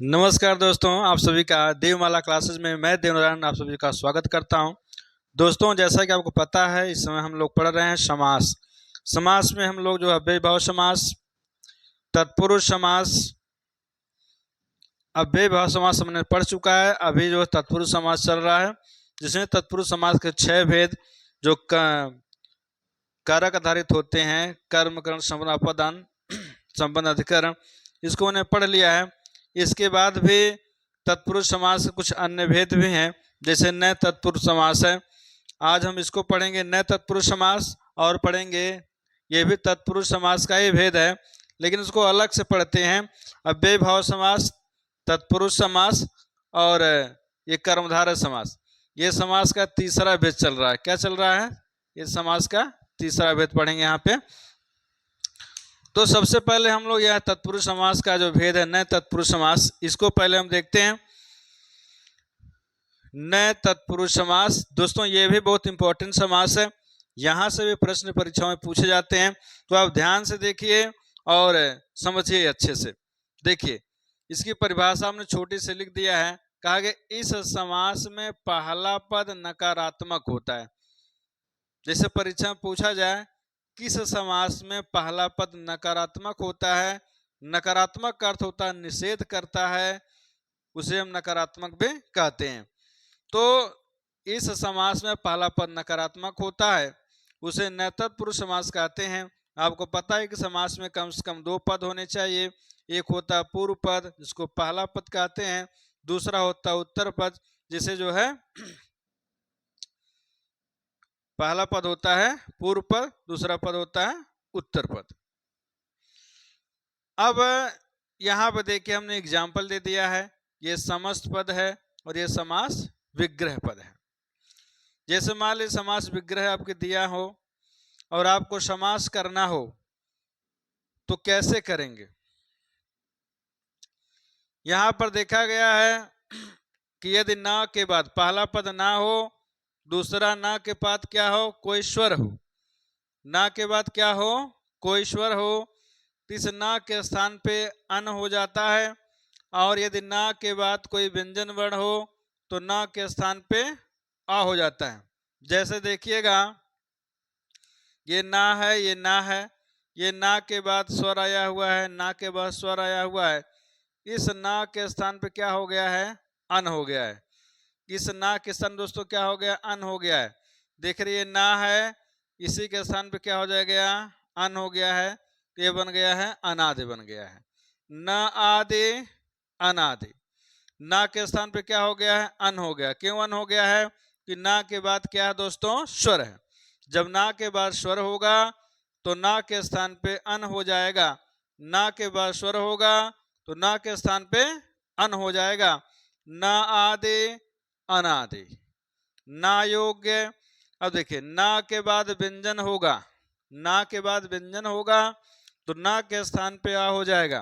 नमस्कार दोस्तों, आप सभी का देवमाला क्लासेस में मैं देवनारायण आप सभी का स्वागत करता हूं। दोस्तों, जैसा कि आपको पता है, इस समय हम लोग पढ़ रहे हैं समास। समास में हम लोग जो अव्ययीभाव समास, तत्पुरुष समास, अव्ययीभाव समास हमने पढ़ चुका है। अभी जो तत्पुरुष समास चल रहा है, जिसमें तत्पुरुष समास के 6 भेद जो कारक आधारित होते हैं, कर्म करण संबंध अपदान संबंध अधिकरण, इसको उन्हें पढ़ लिया है। इसके बाद भी तत्पुरुष समास के कुछ अन्य भेद भी हैं, जैसे न तत्पुरुष समास है। आज हम इसको पढ़ेंगे, न तत्पुरुष समास, और पढ़ेंगे ये भी तत्पुरुष समास का ही भेद है, लेकिन उसको अलग से पढ़ते हैं। अव्ययीभाव समास, तत्पुरुष समास और ये कर्मधारय समास, ये समास का तीसरा भेद चल रहा है। क्या चल रहा है? ये समास का तीसरा भेद पढ़ेंगे यहाँ पे। तो सबसे पहले हम लोग यह तत्पुरुष समास का जो भेद है, न तत्पुरुष समास, इसको पहले हम देखते हैं। न तत्पुरुष समास दोस्तों, ये भी बहुत इंपॉर्टेंट समास है। यहाँ से भी प्रश्न परीक्षाओं में पूछे जाते हैं, तो आप ध्यान से देखिए और समझिए अच्छे से। देखिए, इसकी परिभाषा हमने छोटी से लिख दिया है। कहा कि इस समास में पहला पद नकारात्मक होता है। जैसे परीक्षा में पूछा जाए, किस समास में पहला पद नकारात्मक होता है? नकारात्मक का अर्थ होता है निषेध करता है, उसे हम नकारात्मक भी कहते हैं। तो इस समास में पहला पद नकारात्मक होता है, उसे न तत्पुरुष समास कहते हैं। आपको पता है कि समास में कम से कम 2 पद होने चाहिए। एक होता है पूर्व पद, जिसको पहला पद कहते हैं। दूसरा होता है उत्तर पद, जिसे जो है पहला पद होता है पूर्व पद, दूसरा पद होता है उत्तर पद। अब यहाँ पर देखिए, हमने एग्जाम्पल दे दिया है। ये समस्त पद है और ये समास विग्रह पद है। जैसे मान लीजिए समास विग्रह आपके दिया हो और आपको समास करना हो, तो कैसे करेंगे? यहाँ पर देखा गया है कि यदि ना के बाद पहला पद ना हो, दूसरा ना के बाद क्या हो? कोई स्वर हो। ना के बाद क्या हो? कोई स्वर हो। इस ना के स्थान पे अन हो जाता है। और यदि ना के बाद कोई व्यंजन वर्ण हो, तो ना के स्थान पे आ हो जाता है। जैसे देखिएगा, ये ना है, ये ना है, ये ना के बाद स्वर आया हुआ है, ना के बाद स्वर आया हुआ है। इस ना के स्थान पे क्या हो गया है? अन हो गया है। इस ना के स्थान दोस्तों क्या हो गया? अन हो गया है। देख रही है, ना है, इसी के स्थान पे क्या हो जाएगा? अन हो गया है। ये बन गया है अनादि, बन गया है न आदि अनादि। ना के स्थान पे क्या हो गया है? अन हो गया। क्यों अन हो गया है? कि ना के बाद क्या है दोस्तों? स्वर है। जब ना के बाद स्वर होगा तो ना के स्थान पे अन हो जाएगा। ना के बाद स्वर होगा तो ना के स्थान पे अन हो जाएगा। न आदि अनादि, ना योग्य। अब देखिए, ना के बाद व्यंजन होगा, ना के बाद व्यंजन होगा तो ना के स्थान पे आ हो जाएगा।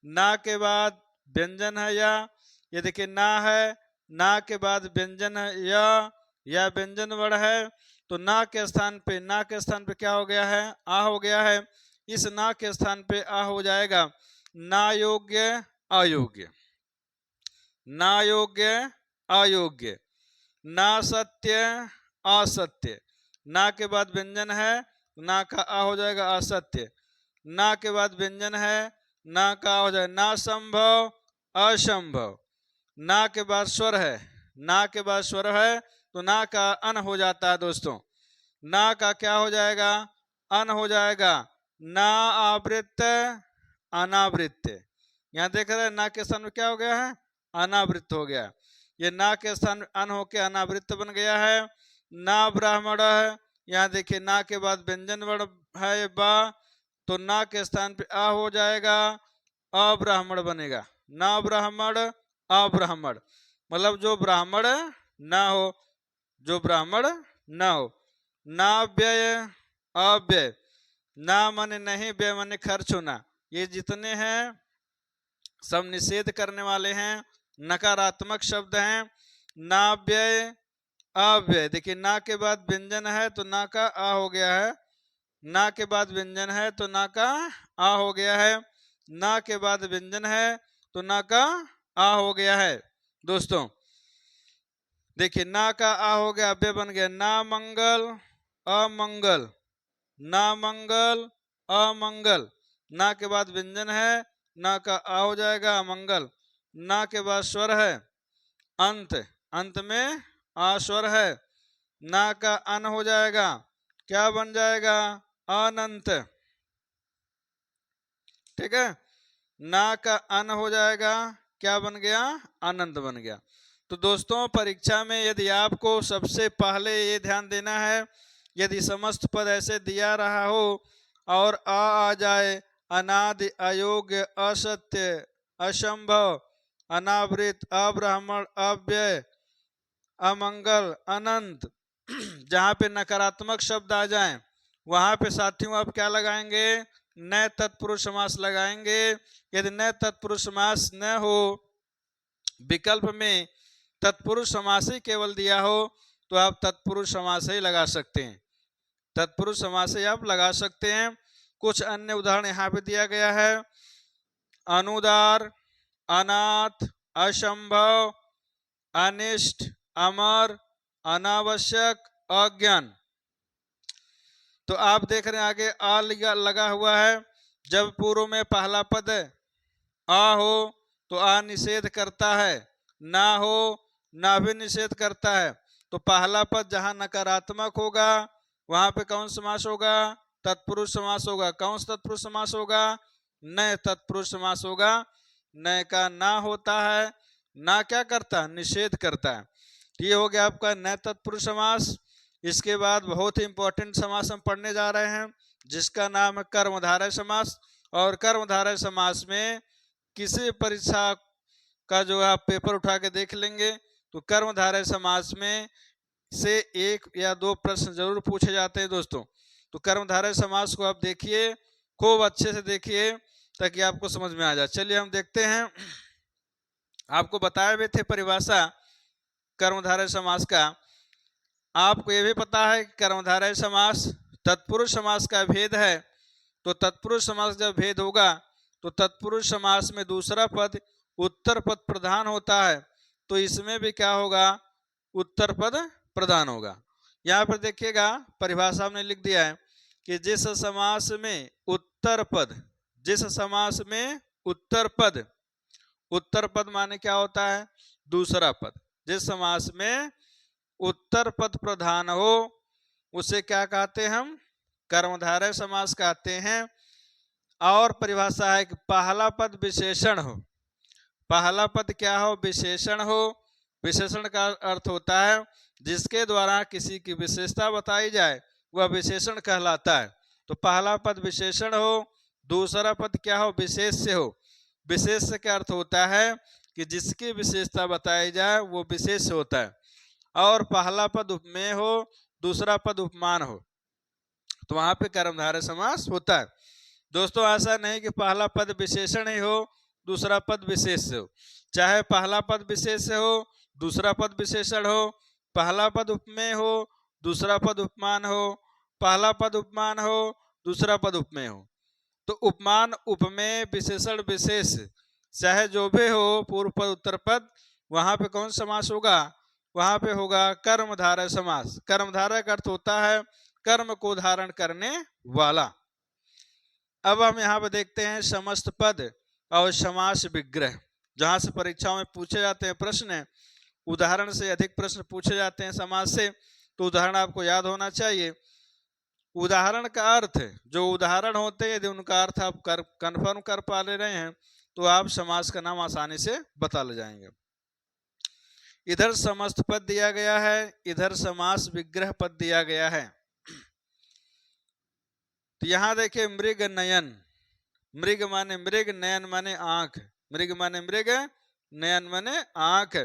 ना के बाद व्यंजन है ये देखिए ना है, ना के बाद व्यंजन है या व्यंजन वर्ण है, तो ना के स्थान पे क्या हो गया है? आ हो गया है। इस ना के स्थान पे आ हो जाएगा। ना योग्य अयोग्य, ना योग्य अयोग्य, ना सत्य असत्य। ना के बाद व्यंजन है, ना का आ हो जाएगा असत्य। ना के बाद व्यंजन है, ना का हो जाएगा ना संभव असंभव। ना के बाद स्वर है, ना के बाद स्वर है तो ना का अन हो जाता है दोस्तों। ना का क्या हो जाएगा? अन हो जाएगा। ना आवृत्त अनावृत्त। यहाँ देख रहे हैं, ना के स्थान में क्या हो गया है? अनावृत्त हो गया। ये ना के स्थान में अन होके अनावृत्त बन गया है। ना ब्राह्मण है, यहाँ देखिए ना के बाद व्यंजन वर्ण है बा, तो ना के स्थान पे आ हो जाएगा, अब्राह्मण बनेगा। ना ब्राह्मण अब्राह्मण, मतलब जो ब्राह्मण ना हो, जो ब्राह्मण ना हो। ना व्यय अव्यय, ना माने नहीं, व्यय माने खर्च होना। ये जितने हैं सब निषेध करने वाले हैं, नकारात्मक शब्द हैं। ना व्यय अव्यय, देखिए ना के बाद व्यंजन है तो ना का आ हो गया है। ना के बाद व्यंजन है तो ना का आ हो गया है। ना के बाद व्यंजन है तो ना का आ हो गया है दोस्तों। देखिए ना का आ हो गया, अव्यय बन गया ना मंगल अमंगल, ना मंगल अमंगल। ना के बाद व्यंजन है, ना का आ हो जाएगा अमंगल। ना के बाद स्वर है अंत, अंत में आ स्वर है। ना का अन हो जाएगा, क्या बन जाएगा अनंत, ठीक है। ना का अन हो जाएगा, क्या बन गया अनंत बन गया। तो दोस्तों परीक्षा में यदि आपको सबसे पहले ये ध्यान देना है, यदि समस्त पद ऐसे दिया रहा हो और आ जाए, अनादि अयोग्य असत्य असंभव अनावृत अब्राह्मण अव्यय अमंगल अनंत, जहां पे नकारात्मक शब्द आ जाएं वहां पे साथियों आप क्या लगाएंगे, न तत्पुरुष समास लगाएंगे। यदि न तत्पुरुष समास न हो, विकल्प में तत्पुरुष समास ही केवल दिया हो, तो आप तत्पुरुष समास ही लगा सकते हैं, तत्पुरुष समास ही आप लगा सकते हैं। कुछ अन्य उदाहरण यहाँ पे दिया गया है, अनुदार अनाथ असंभव अनिष्ट अमर अनावश्यक अज्ञान। तो आप देख रहे हैं आगे आ लगा हुआ है, जब पूर्व में पहला पद आ हो तो आ निषेध करता है, ना हो ना भी निषेध करता है। तो पहला पद जहां नकारात्मक होगा वहां पे कौन समास होगा, तत्पुरुष समास होगा। कौन सा तत्पुरुष समास होगा, न तत्पुरुष समास होगा। न का ना होता है, ना क्या करता है निषेध करता है। ये हो गया आपका न तत्पुरुष समास। इसके बाद बहुत ही इंपॉर्टेंट समास हम पढ़ने जा रहे हैं, जिसका नाम है कर्मधारय समास। और कर्मधारय समास में किसी परीक्षा का जो आप पेपर उठा के देख लेंगे तो कर्मधारय समास में से एक या दो प्रश्न जरूर पूछे जाते हैं दोस्तों। तो कर्मधारय समास को आप देखिए, खूब अच्छे से देखिए ताकि आपको समझ में आ जाए। चलिए हम देखते हैं, आपको बताए हुए थे परिभाषा कर्मधारय समास का। आपको ये भी पता है कि कर्मधारय समास तत्पुरुष समास का भेद है। तो तत्पुरुष समास जब भेद होगा तो तत्पुरुष समास में दूसरा पद उत्तर पद प्रधान होता है, तो इसमें भी क्या होगा, उत्तर पद प्रधान होगा। यहाँ पर देखिएगा परिभाषा हमने लिख दिया है कि जिस समास में उत्तर पद, जिस समास में उत्तर पद, उत्तर पद माने क्या होता है दूसरा पद, जिस समास में उत्तर पद प्रधान हो उसे क्या कहते हैं हम, कर्मधारय समास कहते हैं। और परिभाषा है कि पहला पद विशेषण हो, पहला पद क्या हो, विशेषण हो। विशेषण का अर्थ होता है जिसके द्वारा किसी की विशेषता बताई जाए वह विशेषण कहलाता है। तो पहला पद विशेषण हो, दूसरा पद क्या हो, विशेष से हो। विशेष का अर्थ होता है कि जिसकी विशेषता बताई जाए वो विशेष होता है। और पहला पद उपमेय हो, दूसरा पद उपमान हो, तो वहां पे कर्मधारय समास होता है। दोस्तों ऐसा नहीं कि पहला पद विशेषण ही हो दूसरा पद विशेष से हो, चाहे पहला पद विशेष से हो दूसरा पद विशेषण हो, पहला पद उपमेय हो दूसरा पद उपमान हो, पहला पद उपमान हो दूसरा पद उपमेय हो। तो उपमान उपमेय विशेषण विशेष चाहे जो भी हो, पूर्व पद उत्तर पद, वहां पे कौन समास होगा, वहां पे होगा कर्मधारय समास। कर्मधारय का अर्थ होता है कर्म को धारण करने वाला। अब हम यहाँ पे देखते हैं समस्त पद और समास विग्रह, जहां से परीक्षाओं में पूछे जाते हैं प्रश्न, उदाहरण से अधिक प्रश्न पूछे जाते हैं समास से, तो उदाहरण आपको याद होना चाहिए। उदाहरण का अर्थ, जो उदाहरण होते हैं यदि उनका अर्थ आप कन्फर्म कर पा ले रहे हैं तो आप समास का नाम आसानी से बता ले जाएंगे। इधर समस्त पद दिया गया है, इधर समास विग्रह पद दिया गया है। तो यहां देखिए मृग नयन, मृग माने मृग, नयन माने आंख, मृग माने मृग, नयन माने आंख।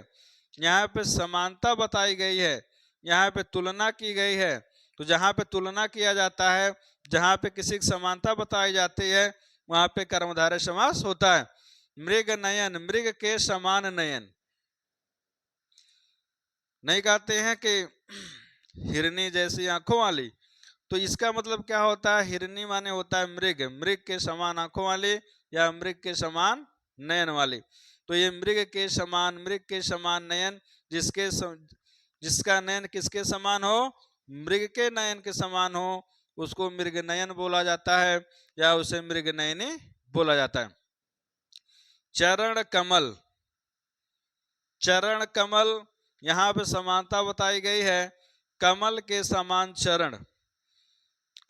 यहाँ पे समानता बताई गई है, यहाँ पे तुलना की गई है। तो जहां पे तुलना किया जाता है, जहां पे किसी की समानता बताई जाती है, वहां पे कर्मधारय समास होता है। मृग नयन, मृग के समान नयन, नहीं कहते हैं कि हिरनी जैसी आंखों वाली। तो इसका मतलब क्या होता है, हिरनी माने होता है मृग, मृग के समान आंखों वाली या मृग के समान नयन वाली। तो ये मृग के समान नयन, जिसका नयन किसके समान हो, मृग के नयन के समान हो, उसको मृग नयन बोला जाता है या उसे मृग नयनी बोला जाता है। चरण कमल, चरण कमल, यहाँ पे समानता बताई गई है, कमल के समान चरण,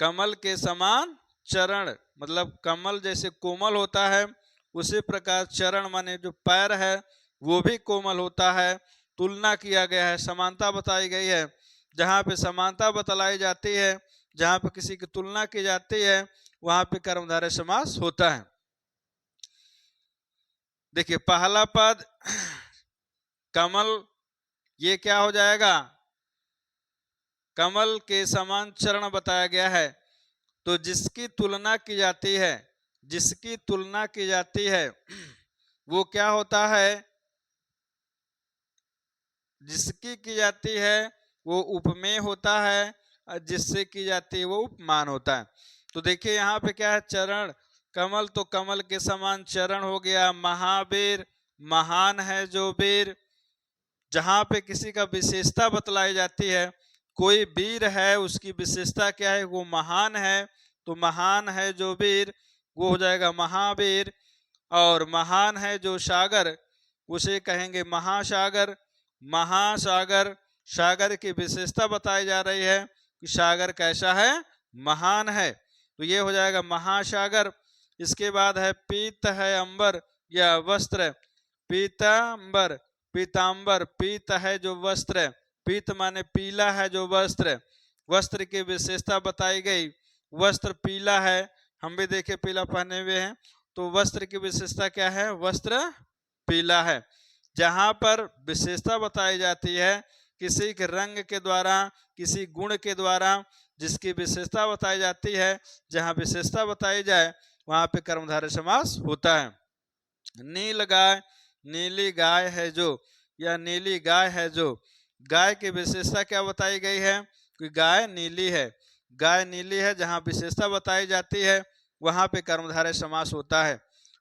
कमल के समान चरण मतलब कमल जैसे कोमल होता है, उसी प्रकार चरण माने जो पैर है वो भी कोमल होता है। तुलना किया गया है, समानता बताई गई है। जहाँ पे समानता बतलाई जाती है, जहाँ पे किसी की तुलना की जाती है, वहां पे कर्मधारय समास होता है। देखिए पहला पद कमल, ये क्या हो जाएगा, कमल के समान चरण बताया गया है, तो जिसकी तुलना की जाती है, जिसकी तुलना की जाती है वो क्या होता है, जिसकी की जाती है वो उपमेय होता है, और जिससे की जाती है वो उपमान होता है। तो देखिए यहाँ पे क्या है, चरण कमल, तो कमल के समान चरण हो गया। महावीर, महान है जो वीर, जहां पे किसी का विशेषता बतलाई जाती है, कोई वीर है उसकी विशेषता क्या है, वो महान है, तो महान है जो वीर वो हो जाएगा महावीर। और महान है जो सागर, उसे कहेंगे महासागर, महासागर, सागर की विशेषता बताई जा रही है कि सागर कैसा है, महान है, तो ये हो जाएगा महासागर। इसके बाद है पीत है अंबर या वस्त्र, पीतांबर, पीतांबर, पीत है जो वस्त्र, पीत माने पीला है जो वस्त्र, वस्त्र की विशेषता बताई गई, वस्त्र पीला है, हम भी देखे पीला पहने हुए हैं, तो वस्त्र की विशेषता क्या है, वस्त्र पीला है। जहां पर विशेषता बताई जाती है किसी के रंग के द्वारा, किसी गुण के द्वारा, जिसकी विशेषता बताई जाती है, जहां विशेषता बताई जाए वहां पे कर्मधारय समास होता है। नील गाय, नीली गाय है जो, या नीली गाय है जो, गाय की विशेषता क्या बताई गई है कि गाय नीली है, गाय नीली है, जहां विशेषता बताई जाती है वहां पे कर्मधारय समास होता है।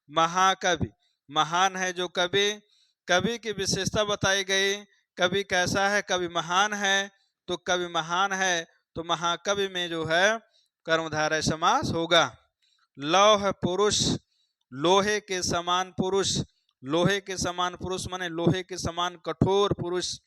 महाकवि, महान है जो कवि, कवि की विशेषता बताई गई, कवि कैसा है, कवि महान है, तो कवि महान है तो महाकवि में जो है कर्मधारय समास होगा। लौह पुरुष, लोहे के समान पुरुष, लोहे के समान पुरुष माने लोहे के समान कठोर पुरुष,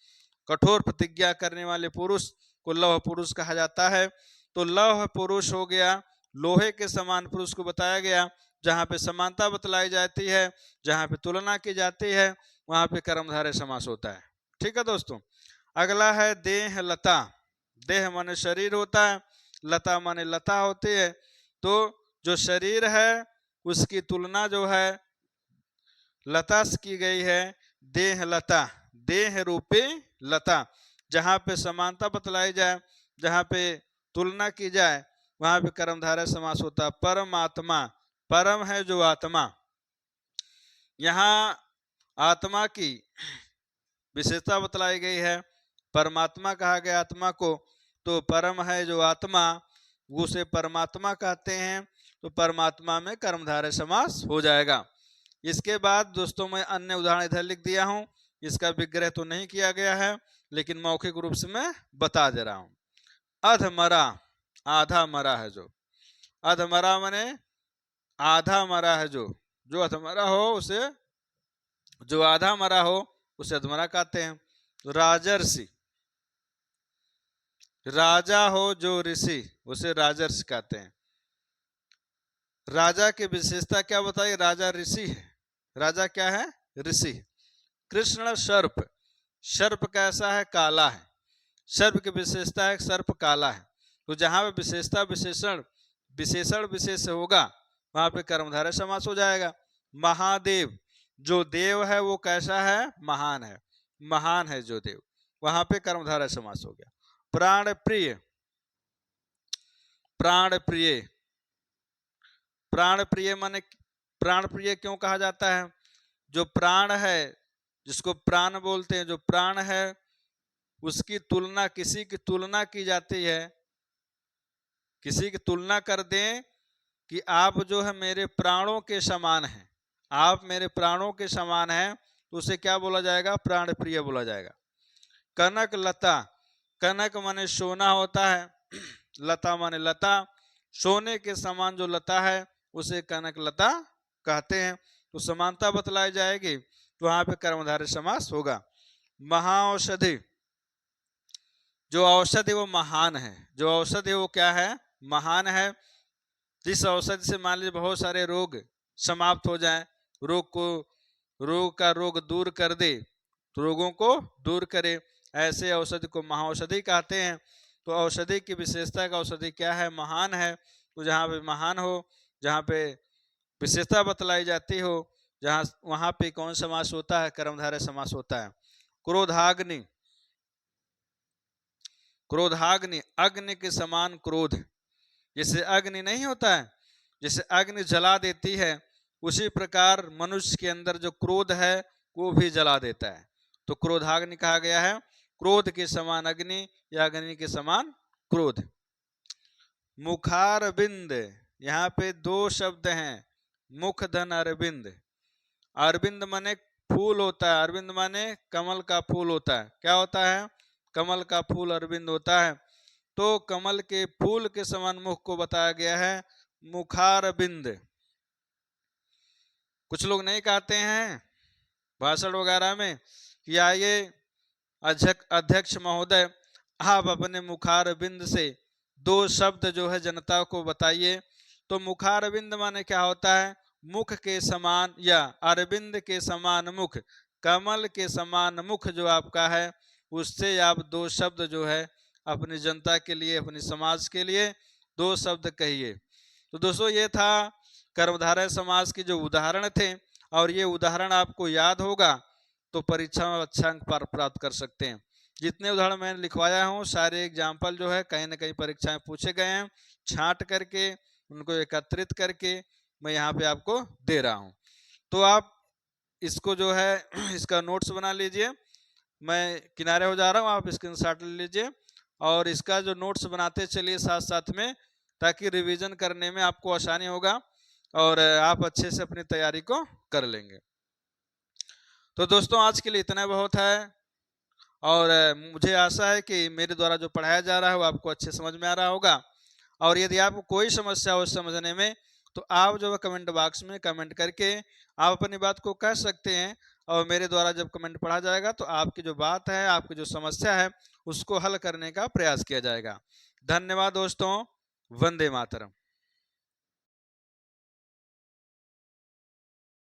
कठोर प्रतिज्ञा करने वाले पुरुष को लौह पुरुष कहा जाता है। तो लौह पुरुष हो गया, लोहे के समान पुरुष को बताया गया, जहाँ पे समानता बतलाई जाती है, जहाँ पे तुलना की जाती है वहां पे कर्मधारय समास होता है। ठीक है दोस्तों। अगला है देह लता, देह माने शरीर होता है, लता माने लता होती है, तो जो शरीर है उसकी तुलना जो है लता से की गई है, देह लता, देह रूपी लता, जहाँ पे समानता बतलाई जाए, जहाँ पे तुलना की जाए वहां पे कर्मधारय समास होता है। परमात्मा, परम है जो आत्मा, यहाँ आत्मा की विशेषता बतलाई गई है, परमात्मा कहा गया आत्मा को, तो परम है जो आत्मा उसे परमात्मा कहते हैं, तो परमात्मा में कर्मधारय समास हो जाएगा। इसके बाद दोस्तों मैं अन्य उदाहरण इधर लिख दिया हूं, इसका विग्रह तो नहीं किया गया है लेकिन मौखिक रूप से मैं बता दे रहा हूं। अधमरा, आधा मरा है जो, अधमरा माने आधा मरा है जो, जो अधमरा हो उसे, जो आधा मरा हो उसे अधमरा कहते हैं। राजर्षि, राजा हो जो ऋषि उसे राजर्षि कहते हैं। राजा की विशेषता क्या बताई, राजा ऋषि है, राजा क्या है, ऋषि। कृष्ण सर्प, सर्प कैसा है, काला है, सर्प की विशेषता है सर्प काला है, तो जहां पे विशेषता विशेषण विशेषण विशेष होगा वहां पे कर्मधारय समास हो जाएगा। महादेव, जो देव है वो कैसा है, महान है, महान है जो देव, वहां पे कर्मधारय समास हो गया। प्राण प्रिय, प्राण प्रिय, प्राण प्रिय माने प्राण प्रिय क्यों कहा जाता है, जो प्राण है, जिसको प्राण बोलते हैं, जो प्राण है उसकी तुलना, किसी की तुलना की जाती है, किसी की तुलना कर दें कि आप जो है मेरे प्राणों के समान हैं, आप मेरे प्राणों के समान हैं, तो उसे क्या बोला जाएगा? प्राण प्रिय बोला जाएगा। कनक लता, कनक माने सोना होता है, लता माने लता, सोने के समान जो लता है उसे कनक लता कहते हैं। तो समानता बतलाई जाएगी, तो वहां पे कर्मधारय समास होगा। महाऔषधि, जो औषधि वो महान है, जो औषधि वो क्या है? महान है। जिस औषधि से मान लीजिए बहुत सारे रोग समाप्त हो जाए, रोग का रोग दूर कर दे, तो रोगों को दूर करे, ऐसे औषधि को महाऔषधि कहते हैं। तो औषधि की विशेषता का औषधि क्या है? महान है। तो जहाँ पे महान हो, जहाँ पे विशेषता बतलाई जाती हो, जहाँ वहां पे कौन समास होता है? कर्मधारय समास होता है। क्रोधाग्नि, क्रोधाग्नि, अग्नि के समान क्रोध। जैसे अग्नि नहीं होता है, जैसे अग्नि जला देती है, उसी प्रकार मनुष्य के अंदर जो क्रोध है वो भी जला देता है। तो क्रोधाग्नि कहा गया है। क्रोध के समान अग्नि या अग्नि के समान क्रोध। मुखारबिंद, यहाँ पे दो शब्द हैं, मुख धन अरविंद। अरविंद माने फूल होता है, अरविंद माने कमल का फूल होता है। क्या होता है? कमल का फूल अरविंद होता है। तो कमल के फूल के समान मुख को बताया गया है मुखारबिंद। कुछ लोग नहीं कहते हैं भाषण वगैरह में कि आइए अध्यक्ष महोदय, आप अपने मुखारबिंद से दो शब्द जो है जनता को बताइए। तो मुखारबिंद माने क्या होता है? मुख के समान या अरविंद के समान मुख, कमल के समान मुख जो आपका है, उससे आप दो शब्द जो है अपनी जनता के लिए, अपने समाज के लिए दो शब्द कहिए। तो दोस्तों ये था कर्मधारय समास के जो उदाहरण थे, और ये उदाहरण आपको याद होगा तो परीक्षा में अच्छा अंक प्राप्त कर सकते हैं। जितने उदाहरण मैंने लिखवाया हूँ सारे एग्जाम्पल जो है कहीं ना कहीं परीक्षा में पूछे गए हैं, छांट करके उनको एकत्रित करके मैं यहाँ पे आपको दे रहा हूँ। तो आप इसको जो है इसका नोट्स बना लीजिए, मैं किनारे हो जा रहा हूँ, आप स्क्रीनशॉट ले लीजिए और इसका जो नोट्स बनाते चलिए साथ साथ में, ताकि रिवीजन करने में आपको आसानी होगा और आप अच्छे से अपनी तैयारी को कर लेंगे। तो दोस्तों आज के लिए इतना बहुत है, और मुझे आशा है कि मेरे द्वारा जो पढ़ाया जा रहा है वो आपको अच्छे समझ में आ रहा होगा। और यदि आपको कोई समस्या हो समझने में, तो आप जो है कमेंट बॉक्स में कमेंट करके आप अपनी बात को कह सकते हैं, और मेरे द्वारा जब कमेंट पढ़ा जाएगा तो आपकी जो बात है, आपकी जो समस्या है, उसको हल करने का प्रयास किया जाएगा। धन्यवाद दोस्तों, वंदे मातरम।